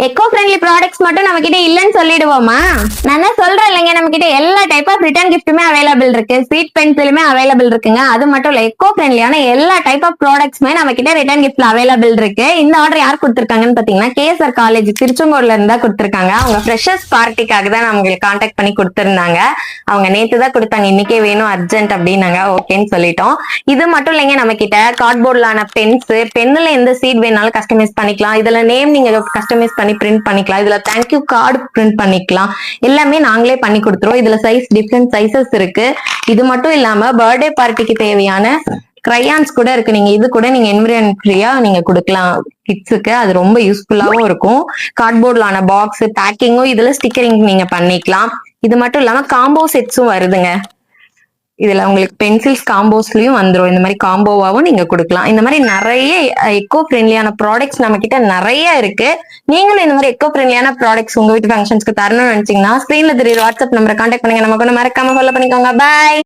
Echo friendly products மட்டும் நம்ம கிட்ட இல்லன்னு சொல்லிடுவோமா? நான் தான் சொல்றேன் இல்லைங்க, நம்ம கிட்ட எல்லா டைப் ஆஃப் ரிட்டர்ன் கிஃப்ட்டுமே அவைலபிள் இருக்கு. ஸ்வீட் பென்சிலுமே அவைலபிள் இருக்குங்க. அது மட்டும் இல்ல, எக்கோ ஃப்ரெண்ட்லியான எல்லா டைப் ஆஃப் ப்ராடக்ட்ஸ்மே நம்ம கிட்ட ரிட்டர்ன் கிஃப்ட்ல அவைலபிள் இருக்கு. இந்த ஆர்டர் யார் கொடுத்திருக்காங்கன்னு பாத்தீங்கன்னா, கேஎஸ்ஆர் காலேஜ் திருச்செங்கோடுல இருந்தா கொடுத்திருக்காங்க. அவங்க ஃப்ரெஷர்ஸ் பார்ட்டிக்காக தான் நம்மளுக்கு கான்டாக்ட் பண்ணி கொடுத்திருந்தாங்க. அவங்க நேத்து தான் கொடுத்தாங்க, இன்னைக்கே வேணும் அர்ஜென்ட் அப்படின்னாங்க. ஓகேன்னு சொல்லிட்டோம். இது மட்டும் இல்லைங்க, நம்ம கிட்ட கார்ட்போர்ட்லான பென்ஸ், பென்னுல எந்த சீட் வேணாலும் கஸ்டமைஸ் பண்ணிக்கலாம். இதுல நேம் நீங்க கஸ்டமைஸ் பண்ணி பிரிண்ட் பண்ணிக்கலாம். இதுல தேங்க்யூ கார்டு பிரிண்ட் பண்ணிக்கலாம். எல்லாமே நாங்களே பண்ணி கொடுத்துருவோம். இதுல சைஸ் டிஃப்ரெண்ட் சைசஸ் இருக்கு. இது மட்டும் இல்லாம பர்த்டே பார்ட்டிக்கு தேவையான கிரையான்ஸ் கூட இருக்கு. நீங்க இது கூட நீங்க என்விரான்மெண்ட்ரியா நீங்க கொடுக்கலாம் கிட்ஸுக்கு. அது ரொம்ப யூஸ்ஃபுல்லாவும் இருக்கும். கார்ட்போர்ட்லான பாக்ஸ் பேக்கிங்கும் இதுல ஸ்டிக்கரிங் நீங்க பண்ணிக்கலாம். இது மட்டும் இல்லாம காம்போ செட்ஸும் வருதுங்க. இதுல உங்களுக்கு பென்சில்ஸ் காம்போஸ்லயும் வந்துடும். இந்த மாதிரி காம்போவாவும் நீங்க கொடுக்கலாம். இந்த மாதிரி நிறைய எக்கோ ஃப்ரெண்ட்லியான ப்ராடக்ட்ஸ் நம்ம கிட்ட நிறைய இருக்கு. நீங்களும் இந்த மாதிரி எக்கோ ஃப்ரெண்ட்லியான ப்ராடக்ட்ஸ் உங்க வீட்டு ஃபங்க்ஷன்ஸ்க்கு தரணும்னு நினைச்சீங்கன்னா ஸ்கிரீன்ல தெரியுற வாட்ஸ்அப் நம்பரை கான்டாக்ட் பண்ணுங்க. நமக்கு ஒன்று மறக்காம ஃபாலோ பண்ணிக்கோங்க. பாய்.